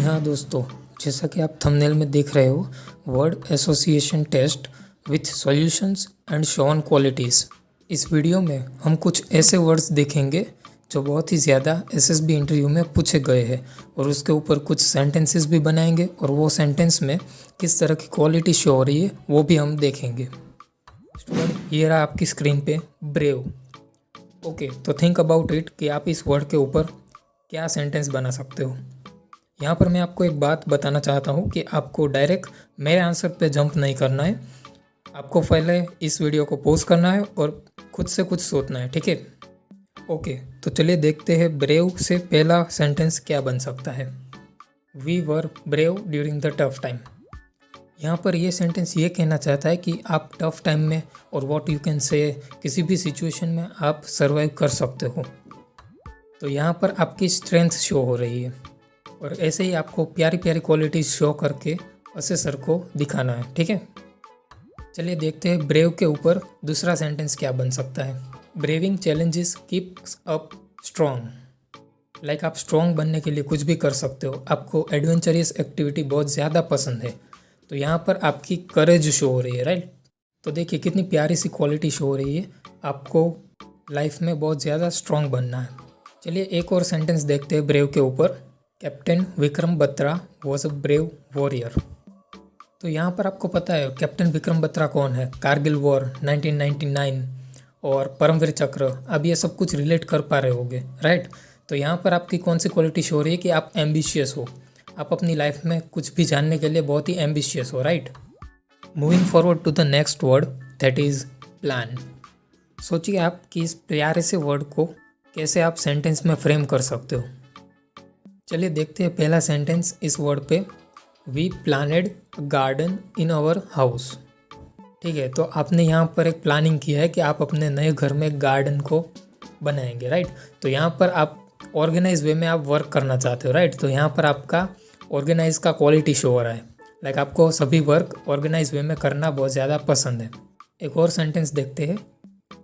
हाँ दोस्तों, जैसा कि आप थंबनेल में देख रहे हो, word association test with solutions and shown qualities. इस वीडियो में हम कुछ ऐसे वर्ड्स देखेंगे जो बहुत ही ज़्यादा एसएसबी इंटरव्यू में पूछे गए हैं और उसके ऊपर कुछ सेंटेंसेस भी बनाएंगे और वो सेंटेंस में किस तरह की क्वालिटी शो हो रही है वो भी हम देखेंगे। ये रहा आपकी स्क्रीन पे ब्रेव। ओके, तो थिंक अबाउट इट कि आप इस वर्ड के ऊपर क्या सेंटेंस बना सकते हो। यहाँ पर मैं आपको एक बात बताना चाहता हूँ कि आपको डायरेक्ट मेरे आंसर पे जंप नहीं करना है। आपको पहले इस वीडियो को पॉज करना है और खुद से कुछ सोचना है, ठीक है। ओके, तो चलिए देखते हैं ब्रेव से पहला सेंटेंस क्या बन सकता है। We were brave during the tough time. यहाँ पर ये सेंटेंस ये कहना चाहता है कि आप टफ टाइम में और व्हाट यू कैन से किसी भी सिचुएशन में आप सर्वाइव कर सकते हो। तो यहाँ पर आपकी स्ट्रेंथ शो हो रही है और ऐसे ही आपको प्यारी प्यारी क्वालिटीज शो करके असेसर को दिखाना है, ठीक है। चलिए देखते हैं ब्रेव के ऊपर दूसरा सेंटेंस क्या बन सकता है। Braving challenges keeps up strong. Like आप स्ट्रॉन्ग बनने के लिए कुछ भी कर सकते हो। आपको एडवेंचरस एक्टिविटी बहुत ज़्यादा पसंद है, तो यहाँ पर आपकी करेज शो हो रही है, राइट। तो देखिए कितनी प्यारी सी क्वालिटी शो हो रही है। आपको लाइफ में बहुत ज़्यादा स्ट्रॉन्ग बनना है। चलिए एक और सेंटेंस देखते हैं ब्रेव के ऊपर। Captain Vikram Batra was a brave warrior. तो यहाँ पर आपको पता है कैप्टन विक्रम बत्रा कौन है। कारगिल वॉर 1999 और परमवीर चक्र, अब ये सब कुछ रिलेट कर पा रहे होगे, राइट। तो यहाँ पर आपकी कौन सी क्वालिटी शो हो रही है कि आप एम्बिशियस हो। आप अपनी लाइफ में कुछ भी जानने के लिए बहुत ही एम्बिशियस हो, right. Moving forward to the next word that is plan. सोचिए आप कि इस प्यारे से वर्ड को कैसे आप सेंटेंस में फ्रेम कर सकते हो। चलिए देखते हैं पहला सेंटेंस इस वर्ड पे। We planned garden in our house. ठीक है, तो आपने यहाँ पर एक प्लानिंग किया है कि आप अपने नए घर में एक गार्डन को बनाएंगे, राइट। तो यहाँ पर आप ऑर्गेनाइज वे में आप वर्क करना चाहते हो, राइट। तो यहाँ पर आपका ऑर्गेनाइज का क्वालिटी शो हो रहा है। लाइक आपको सभी वर्क ऑर्गेनाइज वे में करना बहुत ज़्यादा पसंद है। एक और सेंटेंस देखते हैं।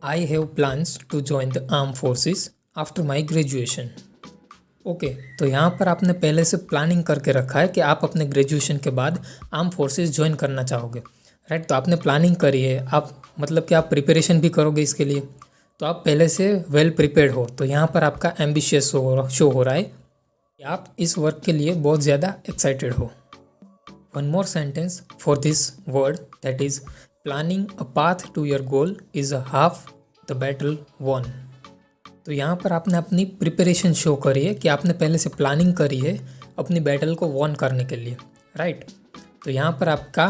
I have plans to join the armed forces after my graduation. Okay, तो यहाँ पर आपने पहले से प्लानिंग करके रखा है कि आप अपने ग्रेजुएशन के बाद आर्म फोर्सेस ज्वाइन करना चाहोगे, राइट। तो आपने प्लानिंग करी है, आप मतलब कि आप प्रिपरेशन भी करोगे इसके लिए, तो आप पहले से वेल प्रिपेयर्ड हो। तो यहाँ पर आपका एम्बिशियस शो हो रहा है कि आप इस वर्क के लिए बहुत ज़्यादा एक्साइटेड हो। One more sentence for this word that is planning a path to your goal is a half the battle won. तो यहाँ पर आपने अपनी प्रिपरेशन शो करी है कि आपने पहले से प्लानिंग करी है अपनी बैटल को वॉन करने के लिए, राइट। तो यहाँ पर आपका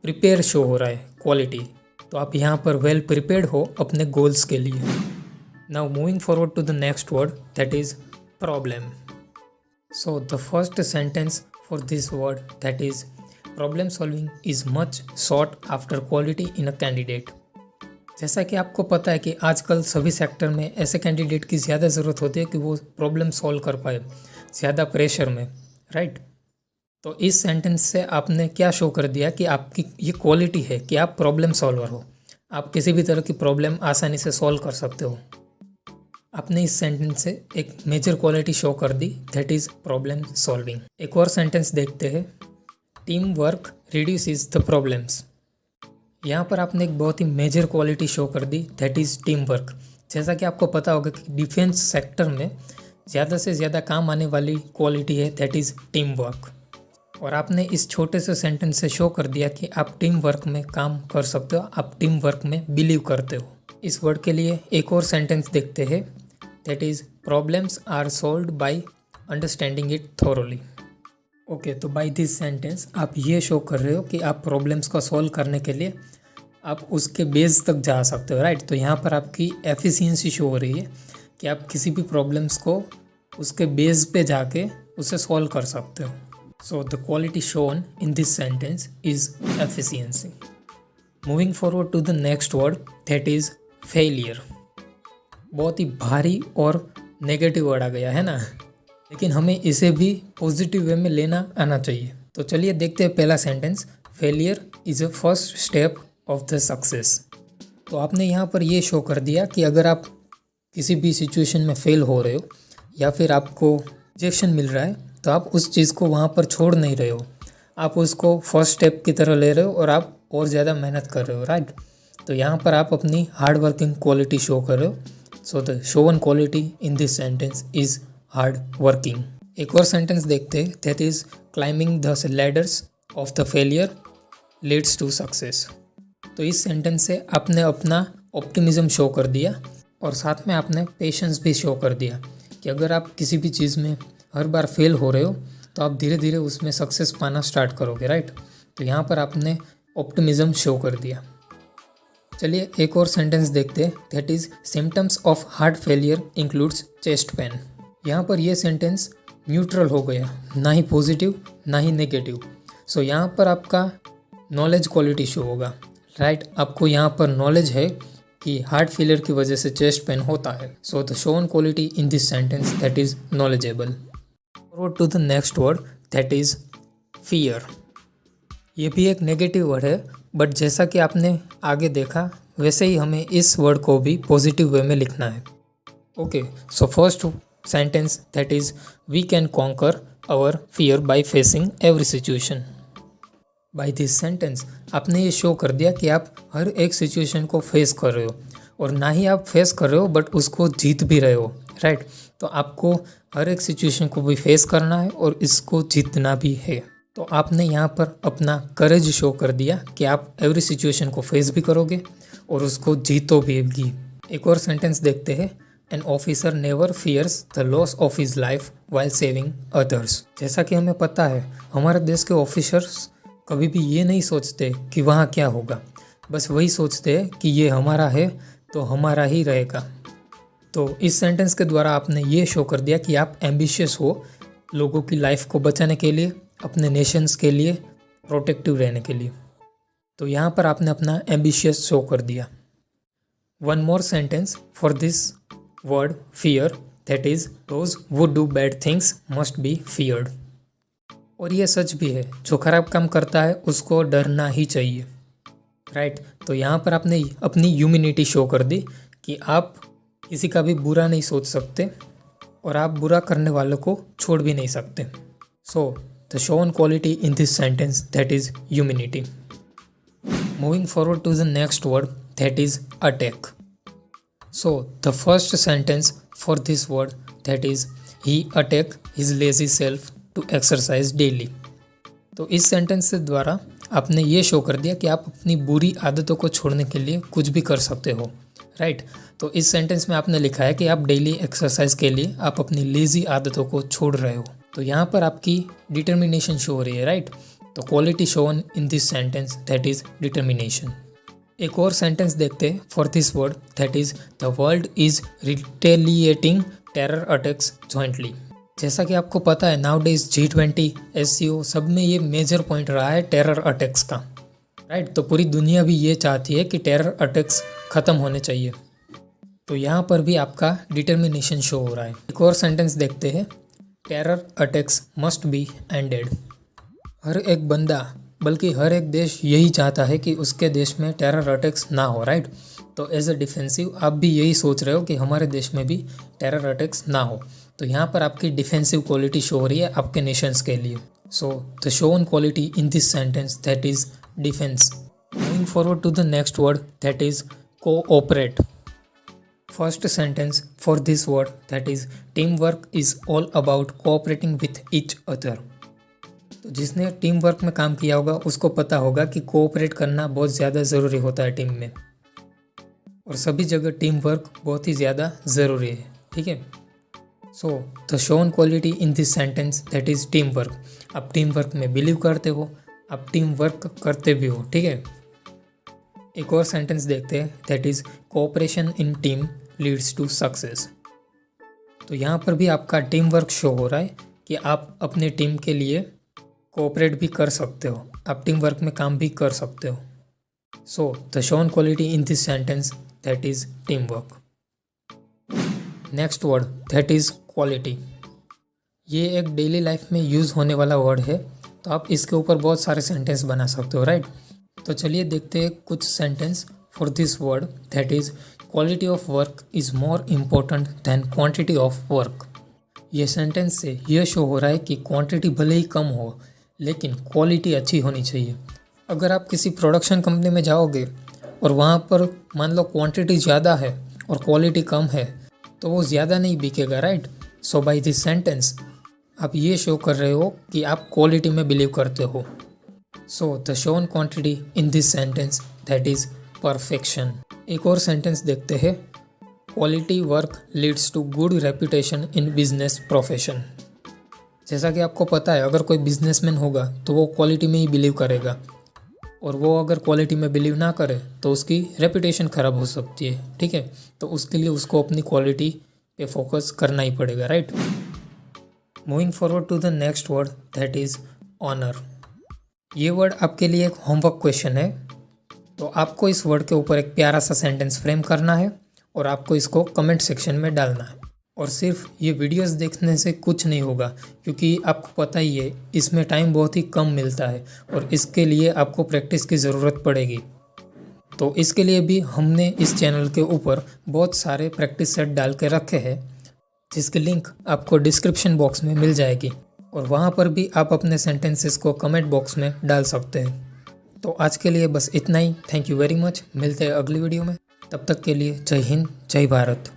प्रिपेयर शो हो रहा है क्वालिटी। तो आप यहाँ पर वेल प्रिपेयर्ड हो अपने गोल्स के लिए। Now moving forward to the next word that is problem. So the first sentence for this word that is problem solving is much sought after quality in a candidate. जैसा कि आपको पता है कि आजकल सभी सेक्टर में ऐसे कैंडिडेट की ज़्यादा ज़रूरत होती है कि वो प्रॉब्लम सॉल्व कर पाए ज़्यादा प्रेशर में, राइट। तो इस सेंटेंस से आपने क्या शो कर दिया कि आपकी ये क्वालिटी है कि आप प्रॉब्लम सॉल्वर हो। आप किसी भी तरह की प्रॉब्लम आसानी से सॉल्व कर सकते हो। आपने इस सेंटेंस से एक मेजर क्वालिटी शो कर दी दैट इज़ प्रॉब्लम सॉल्विंग। एक और सेंटेंस देखते हैं। Team work reduces the problems. यहाँ पर आपने एक बहुत ही मेजर क्वालिटी शो कर दी दैट इज़ टीम वर्क। जैसा कि आपको पता होगा कि डिफेंस सेक्टर में ज़्यादा से ज़्यादा काम आने वाली क्वालिटी है दैट इज़ टीम वर्क। और आपने इस छोटे से सेंटेंस से शो कर दिया कि आप टीम वर्क में काम कर सकते हो, आप टीम वर्क में बिलीव करते हो। इस वर्ड के लिए एक और सेंटेंस देखते हैं that is problems are solved by understanding it thoroughly. Okay, तो बाय दिस सेंटेंस आप ये शो कर रहे हो कि आप प्रॉब्लम्स को सॉल्व करने के लिए आप उसके बेस तक जा सकते हो, राइट। तो यहाँ पर आपकी एफिशिएंसी शो हो रही है कि आप किसी भी प्रॉब्लम्स को उसके बेस पे जाके उसे सॉल्व कर सकते हो। So the quality shown in this sentence is efficiency. Moving forward to the next word that is failure. बहुत ही भारी और नेगेटिव वर्ड आ गया है ना, लेकिन हमें इसे भी पॉजिटिव वे में लेना आना चाहिए। तो चलिए देखते हैं पहला sentence. Failure is a first step of the success. तो आपने यहाँ पर ये शो कर दिया कि अगर आप किसी भी सिचुएशन में फेल हो रहे हो या फिर आपको रिजेक्शन मिल रहा है, तो आप उस चीज़ को वहाँ पर छोड़ नहीं रहे हो, आप उसको फर्स्ट स्टेप की तरह ले रहे हो और आप और ज़्यादा मेहनत कर रहे हो, राइट। तो यहाँ पर आप अपनी हार्ड वर्किंग क्वालिटी शो कर रहे हो। So the shown quality in this sentence is hard working. एक और सेंटेंस देखते हैं, that is climbing the ladders of the failure leads to success. तो इस सेंटेंस से आपने अपना ऑप्टिमिज्म शो कर दिया और साथ में आपने पेशेंस भी शो कर दिया कि अगर आप किसी भी चीज़ में हर बार फेल हो रहे हो तो आप धीरे धीरे उसमें सक्सेस पाना स्टार्ट करोगे, राइट। तो यहाँ पर आपने ऑप्टिमिज्म शो कर दिया। चलिए एक और सेंटेंस देखते हैं, that is symptoms of heart failure includes chest pain. यहाँ पर ये सेंटेंस न्यूट्रल हो गया, ना ही पॉजिटिव ना ही नेगेटिव। सो यहाँ पर आपका नॉलेज क्वालिटी शो होगा, राइट। आपको यहाँ पर नॉलेज है कि हार्ट फेलियर की वजह से चेस्ट पेन होता है। So the shown quality in this sentence that is knowledgeable. Forward to the next word, that is fear. ये भी एक नेगेटिव वर्ड है, बट जैसा कि आपने आगे देखा वैसे ही हमें इस वर्ड को भी पॉजिटिव वे में लिखना है। Okay, so first sentence that is we can conquer our fear by facing every situation. By this sentence आपने ये शो कर दिया कि आप हर एक सिचुएशन को फेस कर रहे हो, और ना ही आप फेस कर रहे हो बट उसको जीत भी रहे हो, राइट। तो आपको हर एक सिचुएशन को भी फेस करना है और इसको जीतना भी है। तो आपने यहाँ पर अपना करेज शो कर दिया कि आप एवरी सिचुएशन को फेस भी करोगे और उसको जीतो भी। एक और सेंटेंस देखते हैं, an officer never fears the loss of his life while saving others. जैसा कि हमें पता है हमारे देश के ऑफिसर्स कभी भी ये नहीं सोचते कि वहाँ क्या होगा, बस वही सोचते हैं कि ये हमारा है तो हमारा ही रहेगा। तो इस सेंटेंस के द्वारा आपने ये शो कर दिया कि आप एम्बिशियस हो लोगों की लाइफ को बचाने के लिए, अपने नेशंस के लिए प्रोटेक्टिव रहने के लिए। तो यहाँ पर आपने अपना एम्बिशियस शो कर दिया। One more sentence for this word fear, that is those who do bad things must be feared. और ये सच भी है, जो खराब काम करता है उसको डरना ही चाहिए, राइट। तो यहाँ पर आपने अपनी ह्यूमैनिटी शो कर दी कि आप किसी का भी बुरा नहीं सोच सकते और आप बुरा करने वालों को छोड़ भी नहीं सकते। So the shown quality in this sentence that is humanity. Moving forward to the next word, that is attack. So the first sentence for this word, that is he attack his lazy self to exercise daily. तो इस sentence से द्वारा आपने ये show कर दिया कि आप अपनी बुरी आदतों को छोड़ने के लिए कुछ भी कर सकते हो, राइट। तो इस सेंटेंस में आपने लिखा है कि आप डेली एक्सरसाइज के लिए आप अपनी लेजी आदतों को छोड़ रहे हो। तो यहाँ पर आपकी डिटर्मिनेशन शो हो रही है, राइट। तो quality shown in this sentence that is determination. एक और सेंटेंस देखते हैं for this word, that is the world is retaliating terror attacks jointly. जैसा कि आपको पता है नाउ डेज G20 SCO सब में ये मेजर पॉइंट रहा है टेरर अटैक्स का, राइट। तो पूरी दुनिया भी ये चाहती है कि टेरर अटैक्स ख़त्म होने चाहिए। तो यहाँ पर भी आपका डिटर्मिनेशन शो हो रहा है। एक और सेंटेंस देखते हैं, terror attacks must be ended. हर एक बंदा बल्कि हर एक देश यही चाहता है कि उसके देश में टेरर अटैक्स ना हो, राइट। तो एज अ डिफेंसिव आप भी यही सोच रहे हो कि हमारे देश में भी टेरर अटैक्स ना हो। तो यहाँ पर आपकी डिफेंसिव क्वालिटी शो हो रही है आपके नेशंस के लिए। So the shown quality in this sentence that is defence. Moving forward to the next word, that is cooperate. First sentence for this word, that is team work is all about cooperating with each other. तो जिसने team work में काम किया होगा उसको पता होगा कि कोऑपरेट करना बहुत ज़्यादा ज़रूरी होता है टीम में, और सभी जगह टीम वर्क बहुत ही ज़्यादा ज़रूरी है, ठीक है। So the shown quality in this sentence that is team work. आप टीम वर्क में बिलीव करते हो, आप टीम वर्क करते भी हो, ठीक है। एक और सेंटेंस देखते हैं, that is cooperation in team leads to success. तो यहाँ पर भी आपका टीम वर्क शो हो रहा है कि आप अपने टीम के लिए कोऑपरेट भी कर सकते हो, आप टीम वर्क में काम भी कर सकते हो। So the shown quality in this sentence that is team work. Next word, that is quality. ये एक डेली लाइफ में यूज़ होने वाला वर्ड है, तो आप इसके ऊपर बहुत सारे सेंटेंस बना सकते हो, राइट। तो चलिए देखते हैं कुछ sentence for this word, that is quality of work is more important than quantity of work. ये सेंटेंस से यह शो हो रहा है कि क्वांटिटी भले ही कम हो लेकिन क्वालिटी अच्छी होनी चाहिए। अगर आप किसी प्रोडक्शन कंपनी में जाओगे और वहाँ पर मान लो क्वांटिटी ज़्यादा है और क्वालिटी कम है तो वो ज़्यादा नहीं बिकेगा, right. So by this sentence आप ये शो कर रहे हो कि आप क्वालिटी में बिलीव करते हो। So the shown quantity in this sentence that is perfection. एक और सेंटेंस देखते हैं। Quality work leads to good reputation in business profession. जैसा कि आपको पता है, अगर कोई बिजनेसमैन होगा तो वो क्वालिटी में ही बिलीव करेगा, और वो अगर क्वालिटी में बिलीव ना करे तो उसकी रेपुटेशन ख़राब हो सकती है, ठीक है। तो उसके लिए उसको अपनी क्वालिटी पे फोकस करना ही पड़ेगा, right. Moving forward to the next word that is honour. ये वर्ड आपके लिए एक होमवर्क क्वेश्चन है। तो आपको इस वर्ड के ऊपर एक प्यारा सा सेंटेंस फ्रेम करना है और आपको इसको कमेंट सेक्शन में डालना है। और सिर्फ ये वीडियोस देखने से कुछ नहीं होगा, क्योंकि आपको पता ही है इसमें टाइम बहुत ही कम मिलता है और इसके लिए आपको प्रैक्टिस की ज़रूरत पड़ेगी। तो इसके लिए भी हमने इस चैनल के ऊपर बहुत सारे प्रैक्टिस सेट डाल के रखे हैं, जिसकी लिंक आपको डिस्क्रिप्शन बॉक्स में मिल जाएगी, और वहाँ पर भी आप अपने सेंटेंसेस को कमेंट बॉक्स में डाल सकते हैं। तो आज के लिए बस इतना ही। Thank you very much. मिलते हैं अगली वीडियो में। तब तक के लिए जय हिंद, जय भारत।